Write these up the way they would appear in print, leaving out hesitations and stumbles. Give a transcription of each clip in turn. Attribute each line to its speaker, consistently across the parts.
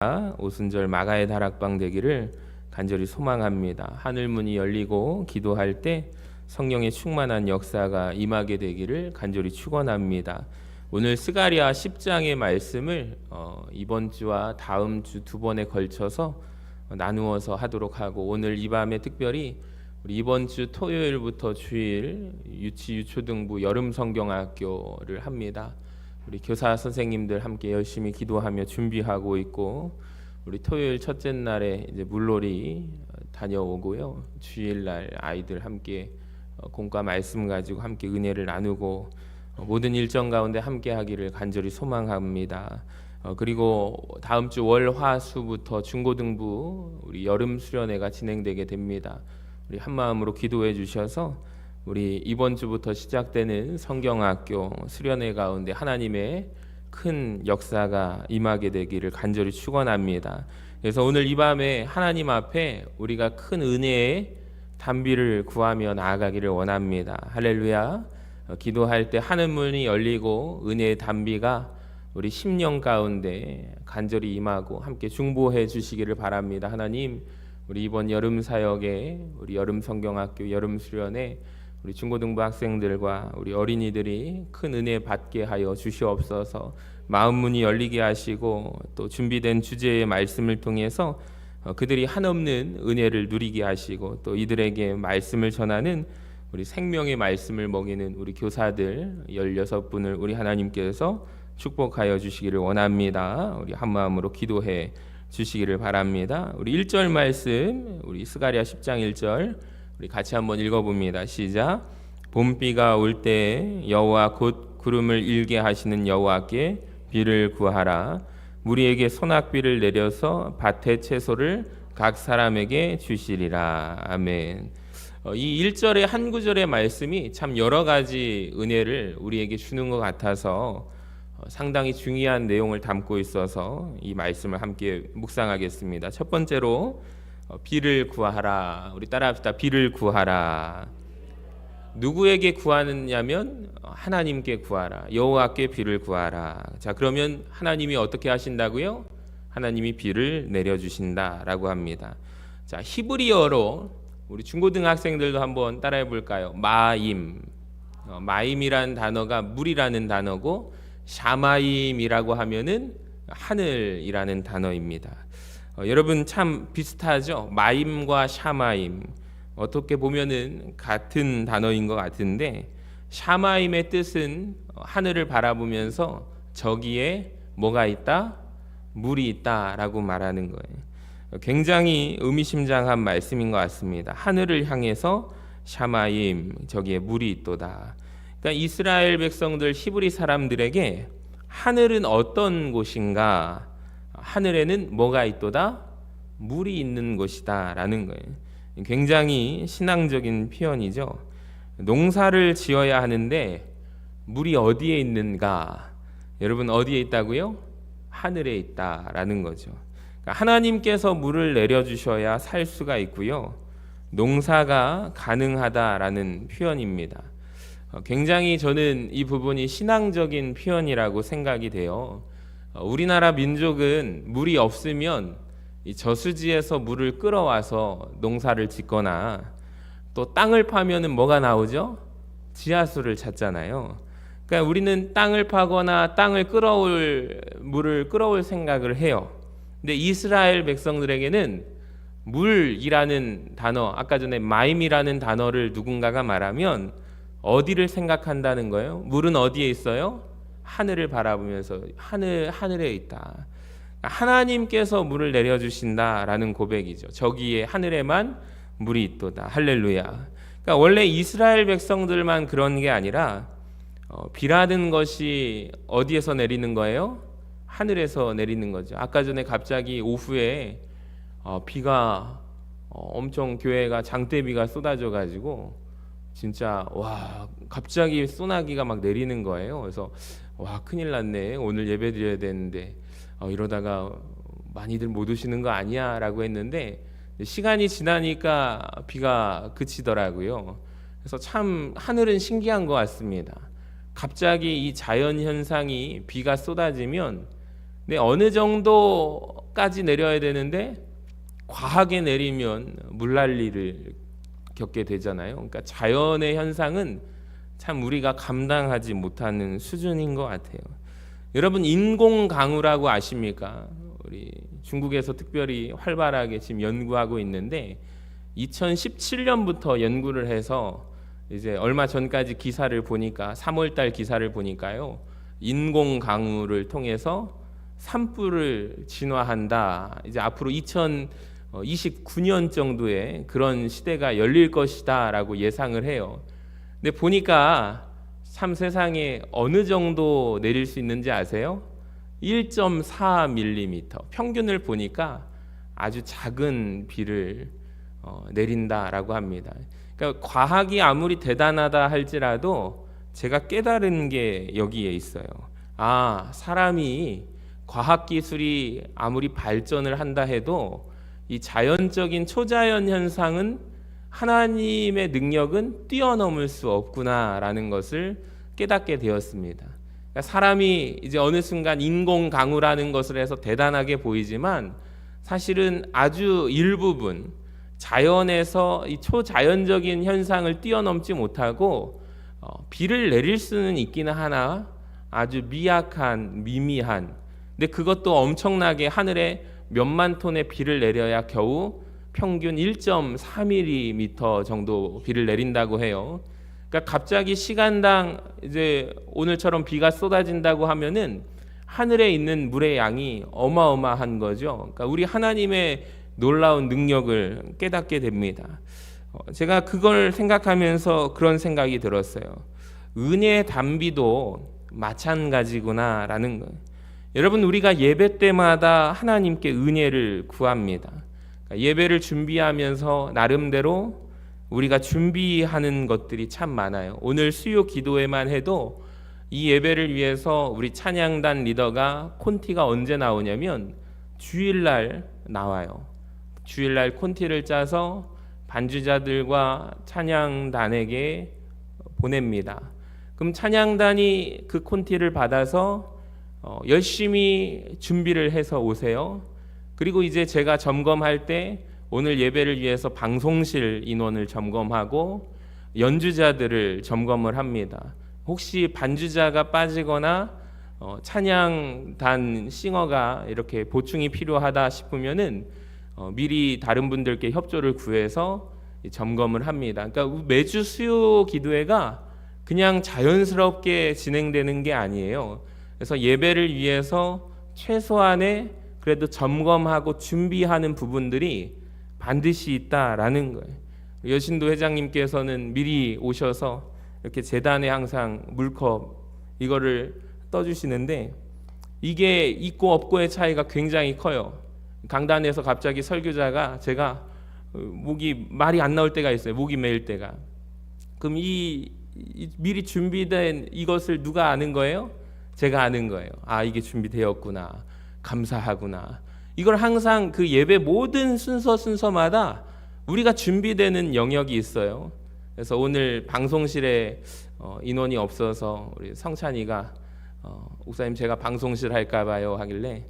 Speaker 1: 오순절 마가의 다락방 되기를 간절히 소망합니다. 하늘문이 열리고 기도할 때 성령의 충만한 역사가 임하게 되기를 간절히 축원합니다. 오늘 스가랴 10장의 말씀을 이번 주와 다음 주 두 번에 걸쳐서 나누어서 하도록 하고, 오늘 이 밤에 특별히 우리 이번 주 토요일부터 주일 유치 유초등부 여름 성경학교를 합니다. 우리 교사 선생님들 함께 열심히 기도하며 준비하고 있고, 우리 토요일 첫째 날에 이제 물놀이 다녀오고요. 주일날 아이들 함께 공과 말씀 가지고 함께 은혜를 나누고 모든 일정 가운데 함께 하기를 간절히 소망합니다. 그리고 다음 주 월, 화, 수부터 중고등부 우리 여름 수련회가 진행되게 됩니다. 우리 한 마음으로 기도해 주셔서 우리 이번 주부터 시작되는 성경학교 수련회 가운데 하나님의 큰 역사가 임하게 되기를 간절히 축원합니다. 그래서 오늘 이 밤에 하나님 앞에 우리가 큰 은혜의 단비를 구하며 나아가기를 원합니다. 할렐루야. 기도할 때 하늘문이 열리고 은혜의 단비가 우리 심령 가운데 간절히 임하고 함께 중보해 주시기를 바랍니다. 하나님, 우리 이번 여름 사역에 우리 여름 성경학교 여름 수련회 우리 중고등부 학생들과 우리 어린이들이 큰 은혜 받게 하여 주시옵소서. 마음 문이 열리게 하시고 또 준비된 주제의 말씀을 통해서 그들이 한없는 은혜를 누리게 하시고, 또 이들에게 말씀을 전하는 우리 생명의 말씀을 먹이는 우리 교사들 16분을 우리 하나님께서 축복하여 주시기를 원합니다. 우리 한 마음으로 기도해 주시기를 바랍니다. 우리 1절 말씀, 우리 스가랴 10장 1절 우리 같이 한번 읽어봅니다. 시작. 봄비가 올 때 여호와 곧 구름을 일게 하시는 여호와께 비를 구하라. 무리에게 소낙비를 내려서 밭의 채소를 각 사람에게 주시리라. 아멘. 이 1절의 한 구절의 말씀이 참 여러 가지 은혜를 우리에게 주는 것 같아서 상당히 중요한 내용을 담고 있어서 이 말씀을 함께 묵상하겠습니다. 첫 번째로 비를 구하라. 우리 따라합시다. 비를 구하라. 누구에게 구하느냐면 하나님께 구하라. 여호와께 비를 구하라. 자, 그러면 하나님이 어떻게 하신다고요? 하나님이 비를 내려주신다라고 합니다. 자, 히브리어로 우리 중고등학생들도 한번 따라해 볼까요? 마임. 마임이란 단어가 물이라는 단어고, 샤마임이라고 하면은 하늘이라는 단어입니다. 여러분 참 비슷하죠? 마임과 샤마임 어떻게 보면은 같은 단어인 것 같은데, 샤마임의 뜻은 하늘을 바라보면서 저기에 뭐가 있다? 물이 있다라고 말하는 거예요. 굉장히 의미심장한 말씀인 것 같습니다. 하늘을 향해서 샤마임, 저기에 물이 있도다. 그러니까 이스라엘 백성들, 히브리 사람들에게 하늘은 어떤 곳인가? 하늘에는 뭐가 있도다? 물이 있는 곳이다 라는 거예요. 굉장히 신앙적인 표현이죠. 농사를 지어야 하는데 물이 어디에 있는가? 여러분 어디에 있다고요? 하늘에 있다라는 거죠. 그러니까 하나님께서 물을 내려주셔야 살 수가 있고요, 농사가 가능하다라는 표현입니다. 굉장히 저는 이 부분이 신앙적인 표현이라고 생각이 돼요. 우리나라 민족은 물이 없으면 이 저수지에서 물을 끌어와서 농사를 짓거나, 또 땅을 파면은 뭐가 나오죠? 지하수를 찾잖아요. 그러니까 우리는 땅을 파거나 땅을 물을 끌어올 생각을 해요. 근데 이스라엘 백성들에게는 물이라는 단어, 아까 전에 마임이라는 단어를 누군가가 말하면 어디를 생각한다는 거예요? 물은 어디에 있어요? 하늘을 바라보면서 하늘에 있다. 하나님께서 물을 내려주신다라는 고백이죠. 저기에 하늘에만 물이 있도다. 할렐루야. 그러니까 원래 이스라엘 백성들만 그런 게 아니라 비라는 것이 어디에서 내리는 거예요? 하늘에서 내리는 거죠. 아까 전에 갑자기 오후에 비가 엄청, 교회가 장대비가 쏟아져 가지고 진짜 와, 갑자기 소나기가 막 내리는 거예요. 그래서 와, 큰일 났네. 오늘 예배 드려야 되는데 이러다가 많이들 못 오시는 거 아니야? 라고 했는데 시간이 지나니까 비가 그치더라고요. 그래서 참 하늘은 신기한 것 같습니다. 갑자기 이 자연 현상이, 비가 쏟아지면 근데 어느 정도까지 내려야 되는데 과하게 내리면 물난리를 겪게 되잖아요. 그러니까 자연의 현상은 참 우리가 감당하지 못하는 수준인 것 같아요. 여러분 인공 강우라고 아십니까? 우리 중국에서 특별히 활발하게 지금 연구하고 있는데 2017년부터 연구를 해서 이제 얼마 전까지 기사를 보니까 3월달 기사를 보니까요. 인공 강우를 통해서 산불을 진화한다. 이제 앞으로 2029년 정도에 그런 시대가 열릴 것이다라고 예상을 해요. 근데 보니까 참 세상에 어느 정도 내릴 수 있는지 아세요? 1.4mm 평균을 보니까 아주 작은 비를 내린다라고 합니다. 그러니까 과학이 아무리 대단하다 할지라도 제가 깨달은 게 여기에 있어요. 아, 사람이 과학기술이 아무리 발전을 한다 해도 이 자연적인 초자연 현상은 하나님의 능력은 뛰어넘을 수 없구나라는 것을 깨닫게 되었습니다. 그러니까 사람이 이제 어느 순간 인공 강우라는 것을 해서 대단하게 보이지만 사실은 아주 일부분 자연에서 이 초자연적인 현상을 뛰어넘지 못하고 비를 내릴 수는 있기는 하나 아주 미약한 미미한, 근데 그것도 엄청나게 하늘에 몇만 톤의 비를 내려야 겨우 평균 1.4mm 정도 비를 내린다고 해요. 그러니까 갑자기 시간당 이제 오늘처럼 비가 쏟아진다고 하면은 하늘에 있는 물의 양이 어마어마한 거죠. 그러니까 우리 하나님의 놀라운 능력을 깨닫게 됩니다. 제가 그걸 생각하면서 그런 생각이 들었어요. 은혜의 단비도 마찬가지구나라는 거예요. 여러분 우리가 예배 때마다 하나님께 은혜를 구합니다. 예배를 준비하면서 나름대로 우리가 준비하는 것들이 참 많아요. 오늘 수요 기도에만 해도 이 예배를 위해서 우리 찬양단 리더가 콘티가 언제 나오냐면 주일날 나와요. 주일날 콘티를 짜서 반주자들과 찬양단에게 보냅니다. 그럼 찬양단이 그 콘티를 받아서 열심히 준비를 해서 오세요. 그리고 이제 제가 점검할 때 오늘 예배를 위해서 방송실 인원을 점검하고 연주자들을 점검을 합니다. 혹시 반주자가 빠지거나 찬양단 싱어가 이렇게 보충이 필요하다 싶으면은 미리 다른 분들께 협조를 구해서 점검을 합니다. 그러니까 매주 수요 기도회가 그냥 자연스럽게 진행되는 게 아니에요. 그래서 예배를 위해서 최소한의 그래도 점검하고 준비하는 부분들이 반드시 있다라는 거예요. 여신도 회장님께서는 미리 오셔서 이렇게 제단에 항상 물컵 이거를 떠주시는데 이게 있고 없고의 차이가 굉장히 커요. 강단에서 갑자기 설교자가 제가 목이 말이 안 나올 때가 있어요. 목이 메일 때가. 그럼 이 미리 준비된 이것을 누가 아는 거예요? 제가 아는 거예요. 아, 이게 준비되었구나. 감사하구나. 이걸 항상 그 예배 모든 순서마다 우리가 준비되는 영역이 있어요. 그래서 오늘 방송실에 인원이 없어서 우리 성찬이가 목사님 제가 방송실 할까 봐요 하길래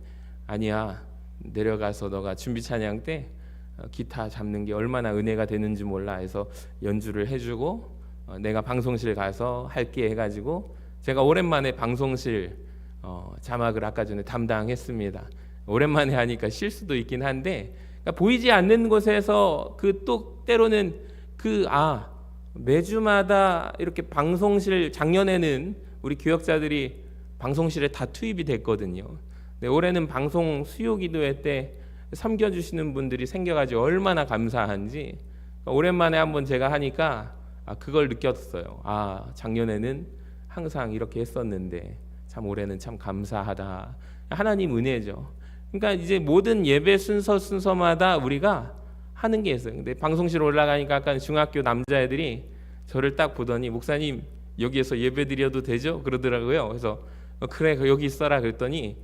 Speaker 1: 아니야, 내려가서 너가 준비 찬양 때 기타 잡는 게 얼마나 은혜가 되는지 몰라 해서 연주를 해주고 내가 방송실 가서 할게 해가지고 제가 오랜만에 방송실 자막을 아까 전에 담당했습니다. 오랜만에 하니까 실수도 있긴 한데 그러니까 보이지 않는 곳에서 그 또 때로는 매주마다 이렇게 방송실 작년에는 우리 교역자들이 방송실에 다 투입이 됐거든요. 네, 올해는 방송 수요 기도회 때 섬겨주시는 분들이 생겨가지고 얼마나 감사한지 오랜만에 한번 제가 하니까 그걸 느꼈어요. 작년에는 항상 이렇게 했었는데 참 올해는 참 감사하다. 하나님 은혜죠. 그러니까 이제 모든 예배 순서마다 우리가 하는 게 있어요. 근데 방송실 올라가니까 아까 중학교 남자애들이 저를 딱 보더니 목사님 여기에서 예배 드려도 되죠? 그러더라고요. 그래서 그래 여기 있어라 그랬더니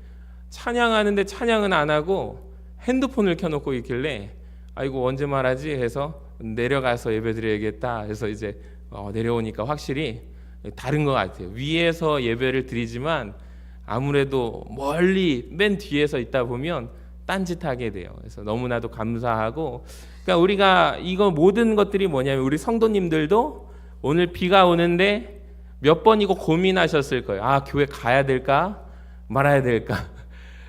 Speaker 1: 찬양하는데 찬양은 안 하고 핸드폰을 켜놓고 있길래 아이고 언제 말하지 해서 내려가서 예배 드려야겠다 해서 이제 내려오니까 확실히 다른 것 같아요. 위에서 예배를 드리지만 아무래도 멀리 맨 뒤에서 있다 보면 딴짓하게 돼요. 그래서 너무나도 감사하고, 그러니까 우리가 이거 모든 것들이 뭐냐면 우리 성도님들도 오늘 비가 오는데 몇 번이고 고민하셨을 거예요. 아, 교회 가야 될까 말아야 될까,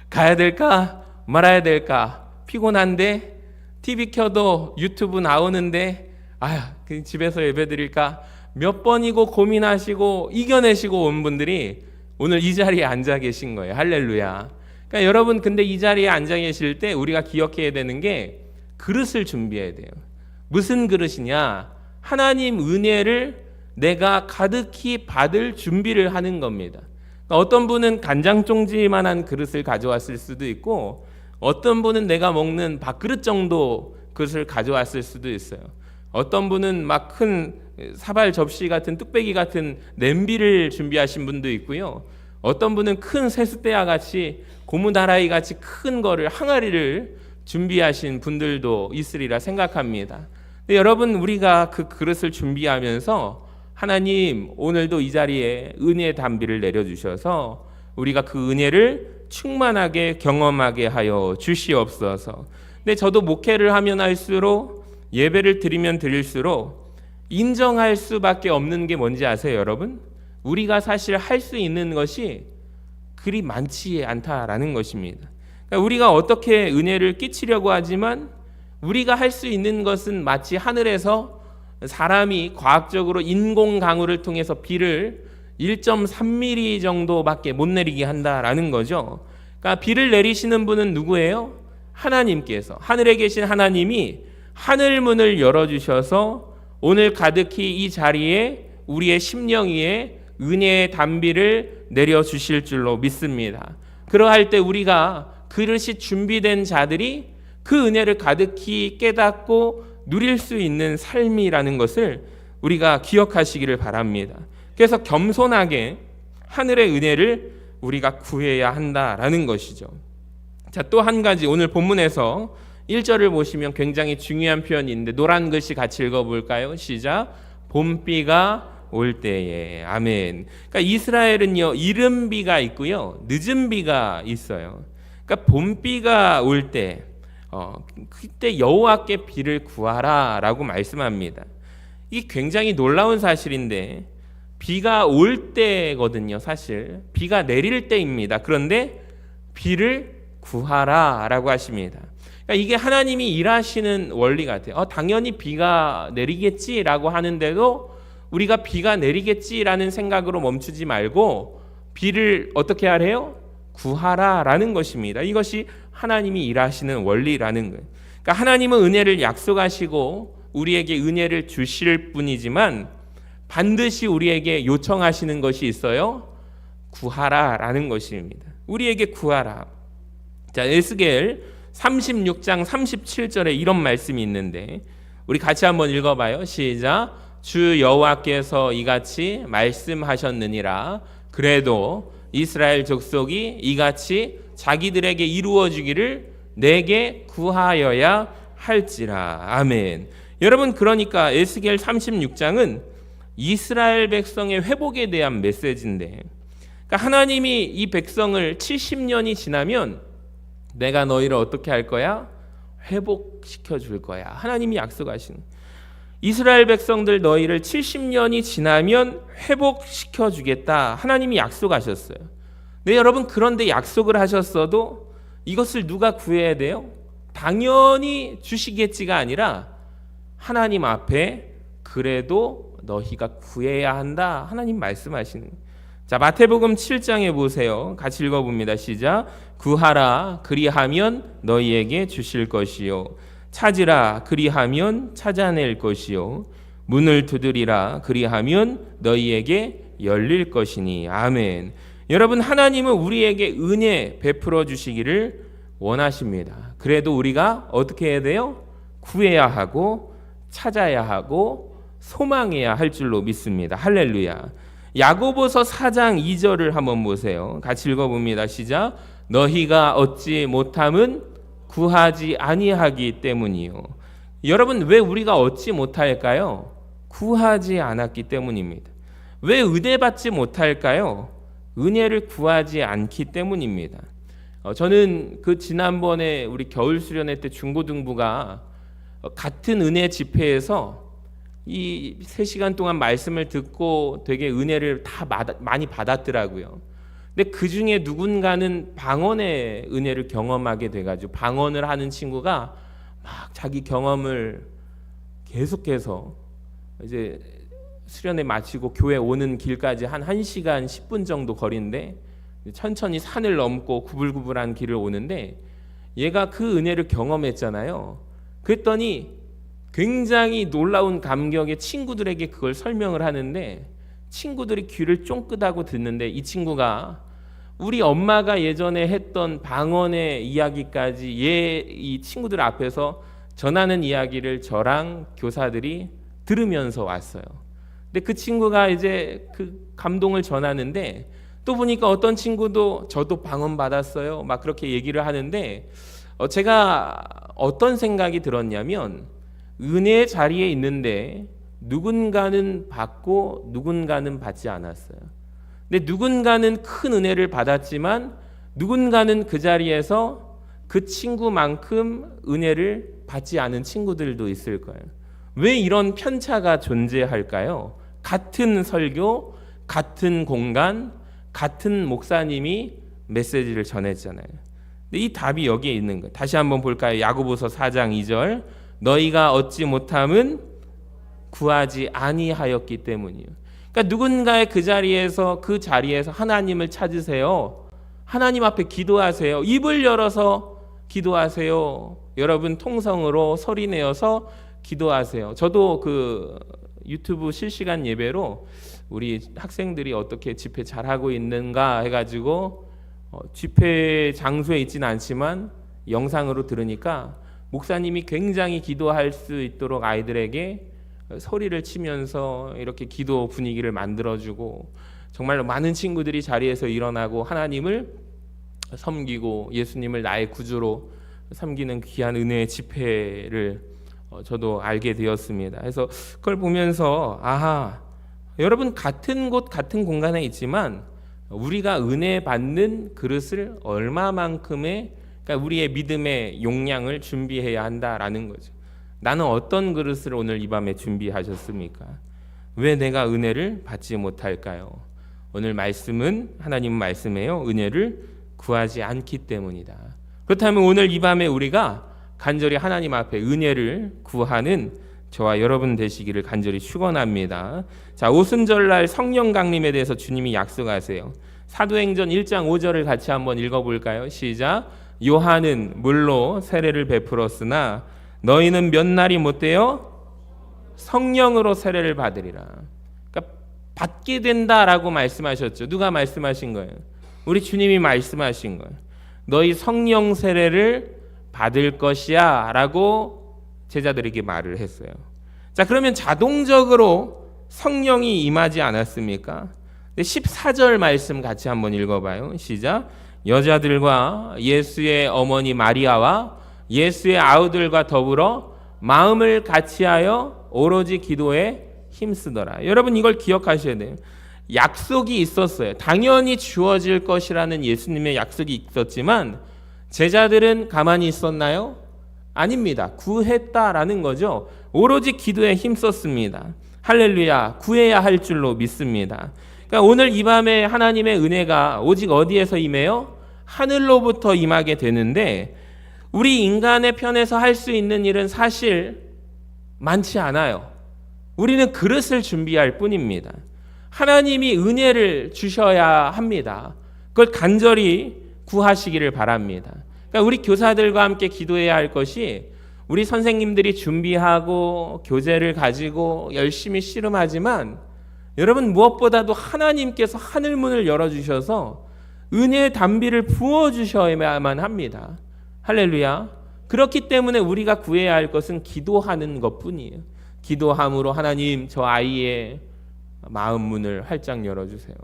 Speaker 1: 가야 될까 말아야 될까, 피곤한데 TV 켜도 유튜브 나오는데 그냥 집에서 예배 드릴까, 몇 번이고 고민하시고 이겨내시고 온 분들이 오늘 이 자리에 앉아 계신 거예요. 할렐루야. 그러니까 여러분, 근데 이 자리에 앉아 계실 때 우리가 기억해야 되는 게 그릇을 준비해야 돼요. 무슨 그릇이냐? 하나님 은혜를 내가 가득히 받을 준비를 하는 겁니다. 그러니까 어떤 분은 간장종지만한 그릇을 가져왔을 수도 있고, 어떤 분은 내가 먹는 밥그릇 정도 그릇을 가져왔을 수도 있어요. 어떤 분은 막 큰 사발 접시 같은 뚝배기 같은 냄비를 준비하신 분도 있고요. 어떤 분은 큰 세숫대야 같이 고무다라이 같이 큰 거를, 항아리를 준비하신 분들도 있으리라 생각합니다. 근데 여러분, 우리가 그 그릇을 준비하면서 하나님 오늘도 이 자리에 은혜의 단비를 내려주셔서 우리가 그 은혜를 충만하게 경험하게 하여 주시옵소서. 근데 저도 목회를 하면 할수록, 예배를 드리면 드릴수록 인정할 수밖에 없는 게 뭔지 아세요, 여러분? 우리가 사실 할 수 있는 것이 그리 많지 않다라는 것입니다. 그러니까 우리가 어떻게 은혜를 끼치려고 하지만 우리가 할 수 있는 것은 마치 하늘에서 사람이 과학적으로 인공 강우를 통해서 비를 1.3mm 정도밖에 못 내리게 한다라는 거죠. 그러니까 비를 내리시는 분은 누구예요? 하나님께서, 하늘에 계신 하나님이 하늘 문을 열어주셔서 오늘 가득히 이 자리에 우리의 심령 위에 은혜의 단비를 내려주실 줄로 믿습니다. 그러할 때 우리가 그릇이 준비된 자들이 그 은혜를 가득히 깨닫고 누릴 수 있는 삶이라는 것을 우리가 기억하시기를 바랍니다. 그래서 겸손하게 하늘의 은혜를 우리가 구해야 한다라는 것이죠. 자, 또 한 가지, 오늘 본문에서 1절을 보시면 굉장히 중요한 표현이 있는데 노란 글씨 같이 읽어볼까요? 시작. 봄비가 올 때에. 아멘. 그러니까 이스라엘은요, 이른 비가 있고요, 늦은 비가 있어요. 그러니까 봄비가 올 때, 그때 여호와께 비를 구하라라고 말씀합니다. 이게 굉장히 놀라운 사실인데, 비가 올 때거든요. 사실 비가 내릴 때입니다. 그런데 비를 구하라라고 하십니다. 그러니까 이게 하나님이 일하시는 원리 같아요. 당연히 비가 내리겠지라고 하는데도 우리가 비가 내리겠지라는 생각으로 멈추지 말고 비를 어떻게 하래요? 구하라라는 것입니다. 이것이 하나님이 일하시는 원리라는 거예요. 그러니까 하나님은 은혜를 약속하시고 우리에게 은혜를 주실 분이지만 반드시 우리에게 요청하시는 것이 있어요. 구하라라는 것입니다. 우리에게 구하라. 자, 에스겔 36장 37절에 이런 말씀이 있는데 우리 같이 한번 읽어봐요. 시작. 주 여호와께서 이같이 말씀하셨느니라. 그래도 이스라엘 족속이 이같이 자기들에게 이루어지기를 내게 구하여야 할지라. 아멘. 여러분, 그러니까 에스겔 36장은 이스라엘 백성의 회복에 대한 메시지인데, 그러니까 하나님이 이 백성을 70년이 지나면 내가 너희를 어떻게 할 거야? 회복시켜 줄 거야. 하나님이 약속하신, 이스라엘 백성들 너희를 70년이 지나면 회복시켜 주겠다. 하나님이 약속하셨어요. 네, 여러분, 그런데 약속을 하셨어도 이것을 누가 구해야 돼요? 당연히 주시겠지가 아니라 하나님 앞에 그래도 너희가 구해야 한다. 하나님 말씀하시는. 자, 마태복음 7장에 보세요. 같이 읽어봅니다. 시작. 구하라 그리하면 너희에게 주실 것이요, 찾으라 그리하면 찾아낼 것이요, 문을 두드리라 그리하면 너희에게 열릴 것이니. 아멘. 여러분, 하나님은 우리에게 은혜 베풀어 주시기를 원하십니다. 그래도 우리가 어떻게 해야 돼요? 구해야 하고 찾아야 하고 소망해야 할 줄로 믿습니다. 할렐루야. 야고보서 4장 2절을 한번 보세요. 같이 읽어봅니다. 시작. 너희가 얻지 못함은 구하지 아니하기 때문이요. 여러분, 왜 우리가 얻지 못할까요? 구하지 않았기 때문입니다. 왜 은혜 받지 못할까요? 은혜를 구하지 않기 때문입니다. 저는 그 지난번에 우리 겨울 수련회 때 중고등부가 같은 은혜 집회에서 이 3시간 동안 말씀을 듣고 되게 은혜를 다 많이 받았더라고요. 근데 그 중에 누군가는 방언의 은혜를 경험하게 돼가지고 방언을 하는 친구가 막 자기 경험을 계속해서 이제 수련회 마치고 교회 오는 길까지 한 1시간 10분 정도 거리인데 천천히 산을 넘고 구불구불한 길을 오는데 얘가 그 은혜를 경험했잖아요. 그랬더니 굉장히 놀라운 감격에 친구들에게 그걸 설명을 하는데 친구들이 귀를 쫑긋하고 듣는데 이 친구가 우리 엄마가 예전에 했던 방언의 이야기까지 이 친구들 앞에서 전하는 이야기를 저랑 교사들이 들으면서 왔어요. 근데 그 친구가 이제 그 감동을 전하는데 또 보니까 어떤 친구도 저도 방언 받았어요 막 그렇게 얘기를 하는데 제가 어떤 생각이 들었냐면 은혜의 자리에 있는데 누군가는 받고 누군가는 받지 않았어요. 근데 누군가는 큰 은혜를 받았지만 누군가는 그 자리에서 그 친구만큼 은혜를 받지 않은 친구들도 있을 거예요. 왜 이런 편차가 존재할까요? 같은 설교, 같은 공간, 같은 목사님이 메시지를 전했잖아요. 근데 이 답이 여기에 있는 거예요. 다시 한번 볼까요? 야고보서 4장 2절 너희가 얻지 못함은 구하지 아니하였기 때문이에요. 그러니까 누군가의 그 자리에서 하나님을 찾으세요. 하나님 앞에 기도하세요. 입을 열어서 기도하세요. 여러분 통성으로 소리내어서 기도하세요. 저도 그 유튜브 실시간 예배로 우리 학생들이 어떻게 집회 잘하고 있는가 해가지고 집회 장소에 있지는 않지만 영상으로 들으니까 목사님이 굉장히 기도할 수 있도록 아이들에게 소리를 치면서 이렇게 기도 분위기를 만들어주고 정말로 많은 친구들이 자리에서 일어나고 하나님을 섬기고 예수님을 나의 구주로 섬기는 귀한 은혜의 집회를 저도 알게 되었습니다. 그래서 그걸 보면서 여러분 같은 곳 같은 공간에 있지만 우리가 은혜 받는 그릇을 얼마만큼의 그러니까 우리의 믿음의 용량을 준비해야 한다라는 거죠. 나는 어떤 그릇을 오늘 이 밤에 준비하셨습니까? 왜 내가 은혜를 받지 못할까요? 오늘 말씀은 하나님 말씀이에요. 은혜를 구하지 않기 때문이다. 그렇다면 오늘 이 밤에 우리가 간절히 하나님 앞에 은혜를 구하는 저와 여러분 되시기를 간절히 축원합니다. 자, 오순절날 성령 강림에 대해서 주님이 약속하세요. 사도행전 1장 5절을 같이 한번 읽어볼까요? 시작. 요한은 물로 세례를 베풀었으나 너희는 몇 날이 못되어 성령으로 세례를 받으리라. 그러니까 받게 된다라고 말씀하셨죠. 누가 말씀하신 거예요? 우리 주님이 말씀하신 거예요. 너희 성령 세례를 받을 것이야 라고 제자들에게 말을 했어요. 자, 그러면 자동적으로 성령이 임하지 않았습니까? 14절 말씀 같이 한번 읽어봐요. 시작. 여자들과 예수의 어머니 마리아와 예수의 아우들과 더불어 마음을 같이하여 오로지 기도에 힘쓰더라. 여러분 이걸 기억하셔야 돼요. 약속이 있었어요. 당연히 주어질 것이라는 예수님의 약속이 있었지만 제자들은 가만히 있었나요? 아닙니다. 구했다라는 거죠. 오로지 기도에 힘썼습니다. 할렐루야. 구해야 할 줄로 믿습니다. 그러니까 오늘 이 밤에 하나님의 은혜가 오직 어디에서 임해요? 하늘로부터 임하게 되는데 우리 인간의 편에서 할 수 있는 일은 사실 많지 않아요. 우리는 그릇을 준비할 뿐입니다. 하나님이 은혜를 주셔야 합니다. 그걸 간절히 구하시기를 바랍니다. 그러니까 우리 교사들과 함께 기도해야 할 것이 우리 선생님들이 준비하고 교재를 가지고 열심히 씨름하지만 여러분 무엇보다도 하나님께서 하늘문을 열어주셔서 은혜의 단비를 부어주셔야만 합니다. 할렐루야. 그렇기 때문에 우리가 구해야 할 것은 기도하는 것뿐이에요. 기도함으로 하나님 저 아이의 마음 문을 활짝 열어주세요.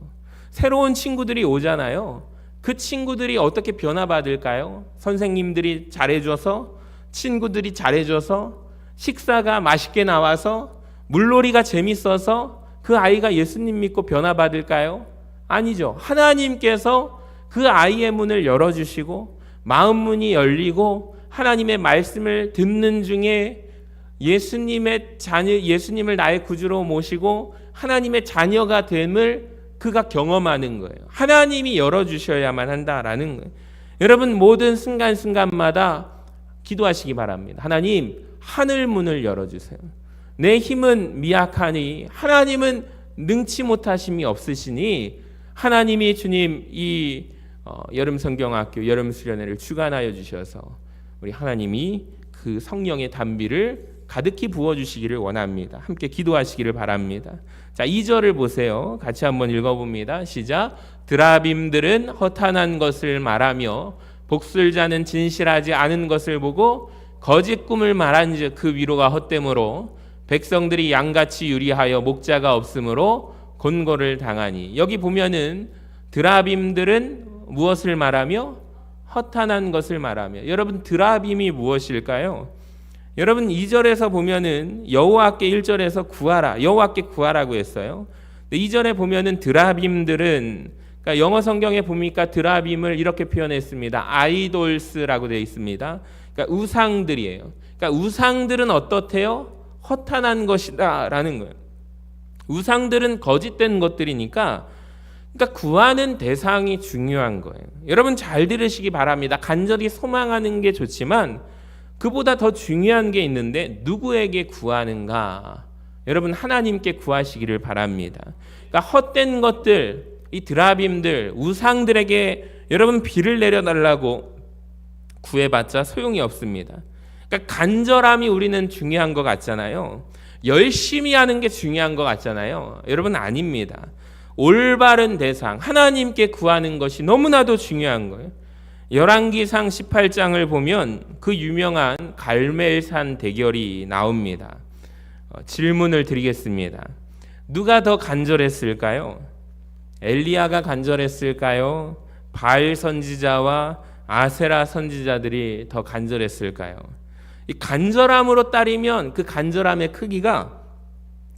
Speaker 1: 새로운 친구들이 오잖아요. 그 친구들이 어떻게 변화받을까요? 선생님들이 잘해줘서, 친구들이 잘해줘서, 식사가 맛있게 나와서, 물놀이가 재밌어서 그 아이가 예수님 믿고 변화받을까요? 아니죠. 하나님께서 그 아이의 문을 열어주시고 마음 문이 열리고 하나님의 말씀을 듣는 중에 예수님의 자녀, 예수님을 나의 구주로 모시고 하나님의 자녀가 됨을 그가 경험하는 거예요. 하나님이 열어주셔야만 한다라는 거예요. 여러분 모든 순간순간마다 기도하시기 바랍니다. 하나님, 하늘 문을 열어주세요. 내 힘은 미약하니 하나님은 능치 못하심이 없으시니 하나님이 주님 이 여름 성경학교 여름 수련회를 주관하여 주셔서 우리 하나님이 그 성령의 단비를 가득히 부어주시기를 원합니다. 함께 기도하시기를 바랍니다. 자, 2절을 보세요. 같이 한번 읽어봅니다. 시작. 드라빔들은 허탄한 것을 말하며 복술자는 진실하지 않은 것을 보고 거짓 꿈을 말한즉 그 위로가 헛되므로 백성들이 양같이 유리하여 목자가 없으므로 곤고를 당하니. 여기 보면은 드라빔들은 무엇을 말하며 허탄한 것을 말하며. 여러분 드라빔이 무엇일까요? 여러분 2절에서 보면은 여호와께 1절에서 구하라, 여호와께 구하라고 했어요. 2절에 보면은 드라빔들은, 그러니까 영어 성경에 보니까 드라빔을 이렇게 표현했습니다. 아이돌스라고 되어 있습니다. 그러니까 우상들이에요. 그러니까 우상들은 어떻대요? 허탄한 것이다라는 거예요. 우상들은 거짓된 것들이니까, 그러니까 구하는 대상이 중요한 거예요. 여러분 잘 들으시기 바랍니다. 간절히 소망하는 게 좋지만 그보다 더 중요한 게 있는데 누구에게 구하는가? 여러분 하나님께 구하시기를 바랍니다. 그러니까 헛된 것들, 이 드라빔들, 우상들에게 여러분 비를 내려달라고 구해봤자 소용이 없습니다. 그러니까 간절함이 우리는 중요한 것 같잖아요. 열심히 하는 게 중요한 것 같잖아요. 여러분 아닙니다. 올바른 대상, 하나님께 구하는 것이 너무나도 중요한 거예요. 열왕기상 18장을 보면 그 유명한 갈멜산 대결이 나옵니다. 질문을 드리겠습니다. 누가 더 간절했을까요? 엘리야가 간절했을까요? 바알 선지자와 아세라 선지자들이 더 간절했을까요? 이 간절함으로 따리면 그 간절함의 크기가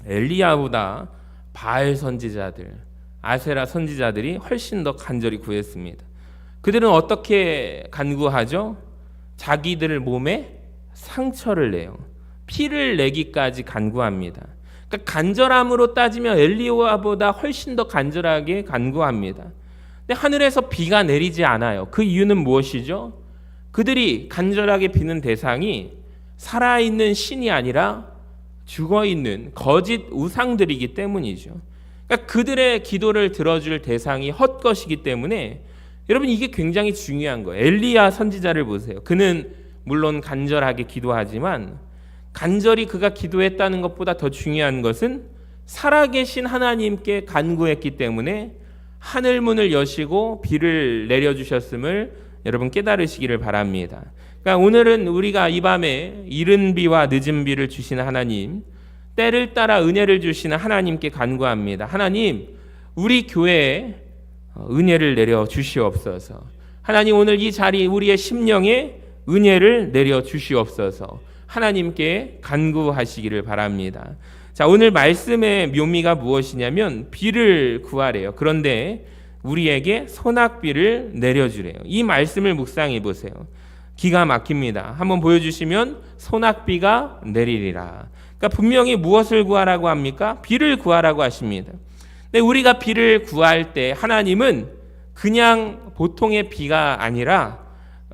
Speaker 1: 엘리야보다 바알 선지자들, 아세라 선지자들이 훨씬 더 간절히 구했습니다. 그들은 어떻게 간구하죠? 자기들 몸에 상처를 내요. 피를 내기까지 간구합니다. 그러니까 간절함으로 따지면 엘리야보다 훨씬 더 간절하게 간구합니다. 근데 하늘에서 비가 내리지 않아요. 그 이유는 무엇이죠? 그들이 간절하게 비는 대상이 살아있는 신이 아니라 죽어있는 거짓 우상들이기 때문이죠. 그러니까 그들의 기도를 들어줄 대상이 헛것이기 때문에 여러분 이게 굉장히 중요한 거예요. 엘리야 선지자를 보세요. 그는 물론 간절하게 기도하지만 간절히 그가 기도했다는 것보다 더 중요한 것은 살아계신 하나님께 간구했기 때문에 하늘 문을 여시고 비를 내려주셨음을 여러분 깨달으시기를 바랍니다. 그러니까 오늘은 우리가 이 밤에 이른 비와 늦은 비를 주시는 하나님, 때를 따라 은혜를 주시는 하나님께 간구합니다. 하나님, 우리 교회에 은혜를 내려 주시옵소서. 하나님 오늘 이 자리 우리의 심령에 은혜를 내려 주시옵소서. 하나님께 간구하시기를 바랍니다. 자, 오늘 말씀의 묘미가 무엇이냐면 비를 구하래요. 그런데 우리에게 소낙비를 내려주래요. 이 말씀을 묵상해 보세요. 기가 막힙니다. 한번 보여주시면 소낙비가 내리리라. 그러니까 분명히 무엇을 구하라고 합니까? 비를 구하라고 하십니다. 근데 우리가 비를 구할 때 하나님은 그냥 보통의 비가 아니라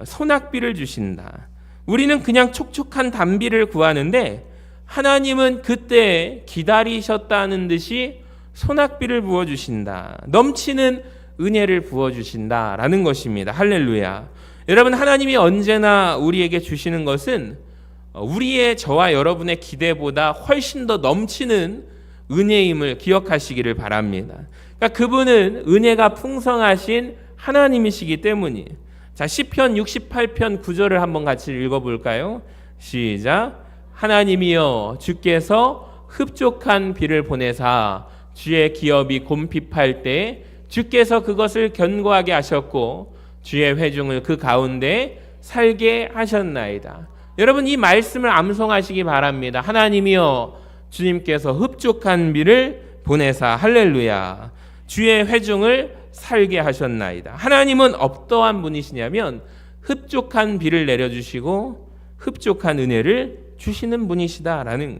Speaker 1: 소낙비를 주신다. 우리는 그냥 촉촉한 단비를 구하는데 하나님은 그때 기다리셨다는 듯이 소낙비를 부어주신다. 넘치는 은혜를 부어주신다라는 것입니다. 할렐루야. 여러분 하나님이 언제나 우리에게 주시는 것은 우리의 저와 여러분의 기대보다 훨씬 더 넘치는 은혜임을 기억하시기를 바랍니다. 그러니까 그분은 은혜가 풍성하신 하나님이시기 때문이에요. 자, 시편 68편 9절을 한번 같이 읽어볼까요? 시작. 하나님이여 주께서 흡족한 비를 보내사 주의 기업이 곰핍할 때 주께서 그것을 견고하게 하셨고 주의 회중을 그 가운데 살게 하셨나이다. 여러분 이 말씀을 암송하시기 바랍니다. 하나님이여 주님께서 흡족한 비를 보내사. 할렐루야. 주의 회중을 살게 하셨나이다. 하나님은 어떠한 분이시냐면 흡족한 비를 내려주시고 흡족한 은혜를 주시는 분이시다라는.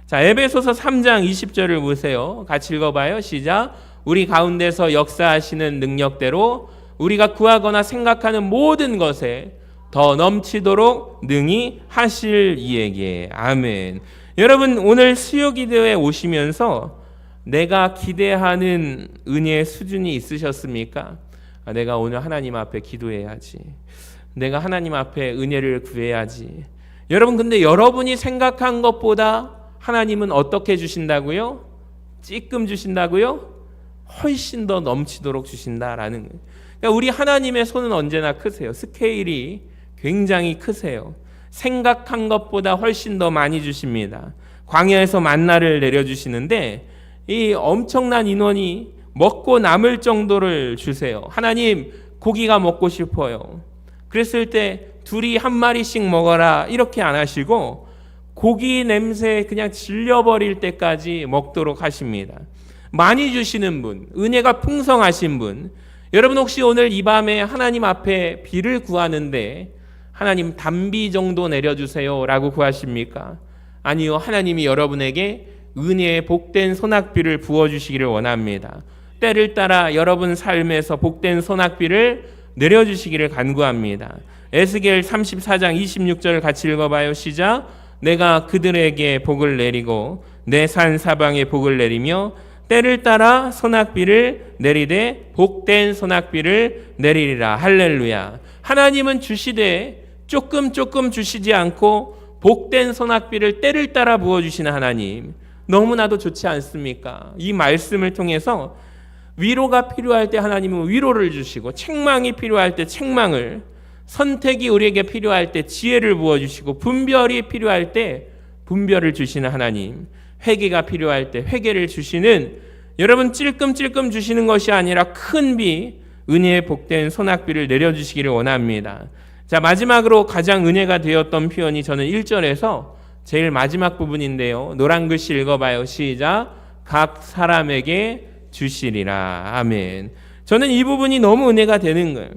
Speaker 1: 자, 에베소서 3장 20절을 보세요. 같이 읽어봐요. 시작. 우리 가운데서 역사하시는 능력대로 우리가 구하거나 생각하는 모든 것에 더 넘치도록 능히 하실 이에게. 아멘. 여러분, 오늘 수요기도에 오시면서 내가 기대하는 은혜의 수준이 있으셨습니까? 내가 오늘 하나님 앞에 기도해야지. 내가 하나님 앞에 은혜를 구해야지. 여러분, 근데 여러분이 생각한 것보다 하나님은 어떻게 주신다고요? 찔끔 주신다고요? 훨씬 더 넘치도록 주신다라는 거예요. 그러니까 우리 하나님의 손은 언제나 크세요. 스케일이 굉장히 크세요. 생각한 것보다 훨씬 더 많이 주십니다. 광야에서 만나를 내려주시는데 이 엄청난 인원이 먹고 남을 정도를 주세요. 하나님, 고기가 먹고 싶어요. 그랬을 때 둘이 한 마리씩 먹어라 이렇게 안 하시고 고기 냄새에 그냥 질려버릴 때까지 먹도록 하십니다. 많이 주시는 분, 은혜가 풍성하신 분. 여러분, 혹시 오늘 이 밤에 하나님 앞에 비를 구하는데 하나님 단비 정도 내려주세요 라고 구하십니까? 아니요, 하나님이 여러분에게 은혜의 복된 소낙비를 부어주시기를 원합니다. 때를 따라 여러분 삶에서 복된 소낙비를 내려주시기를 간구합니다. 에스겔 34장 26절 같이 읽어봐요. 시작. 내가 그들에게 복을 내리고 내 산 사방에 복을 내리며 때를 따라 소낙비를 내리되 복된 소낙비를 내리리라. 할렐루야. 하나님은 주시되 조금 주시지 않고 복된 소낙비를 때를 따라 부어주시는 하나님, 너무나도 좋지 않습니까? 이 말씀을 통해서 위로가 필요할 때 하나님은 위로를 주시고, 책망이 필요할 때 책망을, 선택이 우리에게 필요할 때 지혜를 부어주시고, 분별이 필요할 때 분별을 주시는 하나님, 회개가 필요할 때 회개를 주시는, 여러분 찔끔찔끔 주시는 것이 아니라 큰 비, 은혜의 복된 소낙비를 내려주시기를 원합니다. 자, 마지막으로 가장 은혜가 되었던 표현이 저는 1절에서 제일 마지막 부분인데요. 노란 글씨 읽어봐요. 시작. 각 사람에게 주시리라. 아멘. 저는 이 부분이 너무 은혜가 되는 거예요.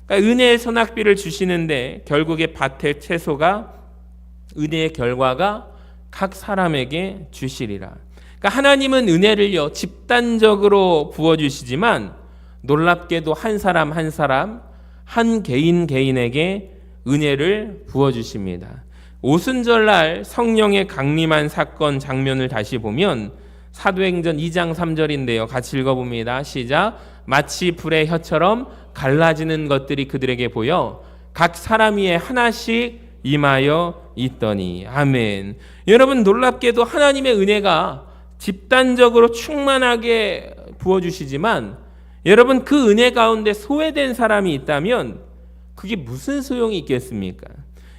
Speaker 1: 그러니까 은혜의 소낙비를 주시는데 결국에 밭의 채소가, 은혜의 결과가 각 사람에게 주시리라. 그러니까 하나님은 은혜를요 집단적으로 부어주시지만 놀랍게도 한 사람 한 사람, 한 개인 개인에게 은혜를 부어주십니다. 오순절날 성령의 강림한 사건 장면을 다시 보면 사도행전 2장 3절인데요. 같이 읽어봅니다. 시작. 마치 불의 혀처럼 갈라지는 것들이 그들에게 보여 각 사람 위에 하나씩 임하여 있더니. 아멘. 여러분, 놀랍게도 하나님의 은혜가 집단적으로 충만하게 부어주시지만 여러분, 그 은혜 가운데 소외된 사람이 있다면 그게 무슨 소용이 있겠습니까?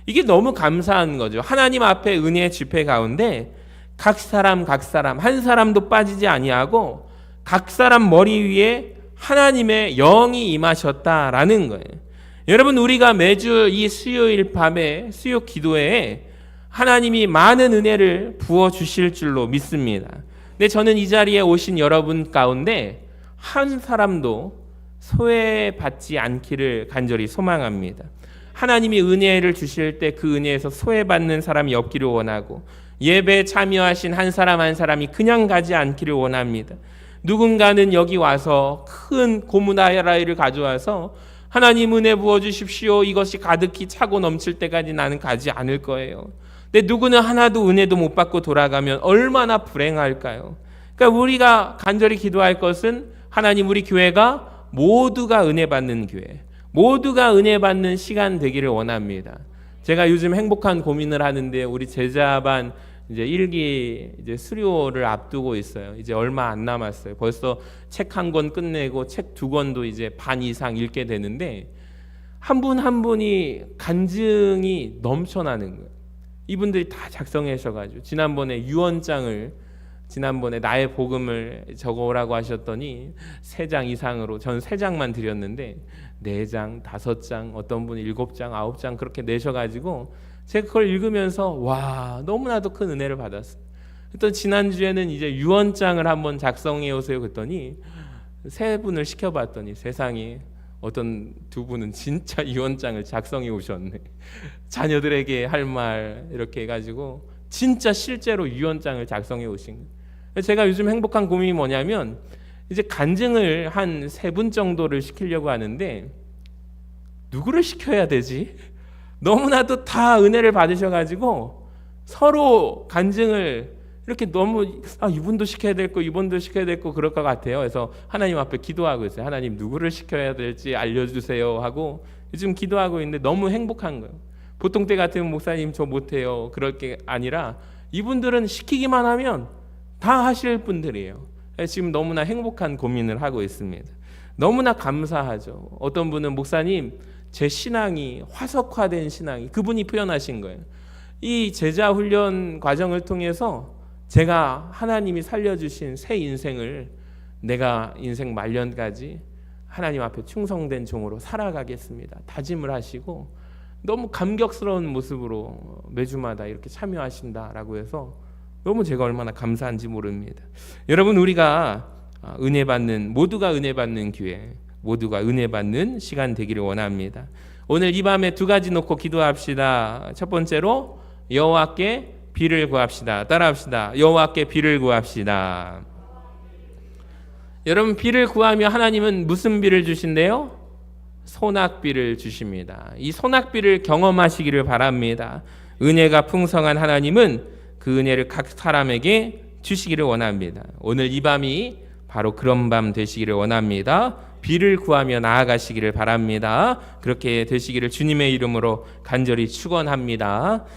Speaker 1: 이게 너무 감사한 거죠. 하나님 앞에 은혜의 집회 가운데 각 사람 한 사람도 빠지지 아니하고 각 사람 머리 위에 하나님의 영이 임하셨다라는 거예요. 여러분, 우리가 매주 이 수요일 밤에 수요 기도회에 하나님이 많은 은혜를 부어주실 줄로 믿습니다. 근데 저는 이 자리에 오신 여러분 가운데 한 사람도 소외받지 않기를 간절히 소망합니다. 하나님이 은혜를 주실 때 그 은혜에서 소외받는 사람이 없기를 원하고, 예배에 참여하신 한 사람 한 사람이 그냥 가지 않기를 원합니다. 누군가는 여기 와서 큰 고무나라를 가져와서 하나님 은혜 부어주십시오, 이것이 가득히 차고 넘칠 때까지 나는 가지 않을 거예요. 근데 누구는 하나도 은혜도 못 받고 돌아가면 얼마나 불행할까요? 그러니까 우리가 간절히 기도할 것은 하나님, 우리 교회가 모두가 은혜 받는 교회, 모두가 은혜 받는 시간 되기를 원합니다. 제가 요즘 행복한 고민을 하는데 우리 제자반 이제 1기 이제 수료를 앞두고 있어요. 이제 얼마 안 남았어요. 벌써 책 한 권 끝내고 책 2권도 이제 반 이상 읽게 되는데 한 분 한 분이 간증이 넘쳐나는 거예요. 이분들이 다 작성하셔가지고 지난번에 나의 복음을 적어오라고 하셨더니 3장 이상으로, 전 3장만 드렸는데 4장, 5장, 어떤 분이 7장, 9장 그렇게 내셔가지고 제가 그걸 읽으면서 와, 너무나도 큰 은혜를 받았어요. 또 지난주에는 이제 유언장을 한번 작성해 오세요 그랬더니 세 분을 시켜봤더니 세상에 어떤 두 분은 진짜 유언장을 작성해 오셨네. 자녀들에게 할 말 이렇게 해가지고 진짜 실제로 유언장을 작성해 오신 거예요. 제가 요즘 행복한 고민이 뭐냐면 이제 간증을 한 세 분 정도를 시키려고 하는데 누구를 시켜야 되지? 너무나도 다 은혜를 받으셔가지고 서로 간증을 이렇게 너무 이분도 시켜야 될 거 이분도 시켜야 될 거 그럴 것 같아요. 그래서 하나님 앞에 기도하고 있어요. 하나님 누구를 시켜야 될지 알려주세요 하고 요즘 기도하고 있는데 너무 행복한 거예요. 보통 때 같으면 목사님 저 못해요 그럴 게 아니라 이분들은 시키기만 하면 다 하실 분들이에요. 지금 너무나 행복한 고민을 하고 있습니다. 너무나 감사하죠. 어떤 분은 목사님 제 신앙이 화석화된 신앙이 그분이 표현하신 거예요. 이 제자 훈련 과정을 통해서 제가 하나님이 살려주신 새 인생을 내가 인생 말년까지 하나님 앞에 충성된 종으로 살아가겠습니다. 다짐을 하시고 너무 감격스러운 모습으로 매주마다 이렇게 참여하신다라고 해서 너무 제가 얼마나 감사한지 모릅니다. 여러분 우리가 모두가 은혜 받는 기회, 모두가 은혜 받는 시간 되기를 원합니다. 오늘 이 밤에 두 가지 놓고 기도합시다. 첫 번째로 여호와께 비를 구합시다. 따라합시다. 여호와께 비를 구합시다. 여러분 비를 구하면 하나님은 무슨 비를 주신대요? 소낙비를 주십니다. 이 소낙비를 경험하시기를 바랍니다. 은혜가 풍성한 하나님은 그 은혜를 각 사람에게 주시기를 원합니다. 오늘 이 밤이 바로 그런 밤 되시기를 원합니다. 비를 구하며 나아가시기를 바랍니다. 그렇게 되시기를 주님의 이름으로 간절히 축원합니다.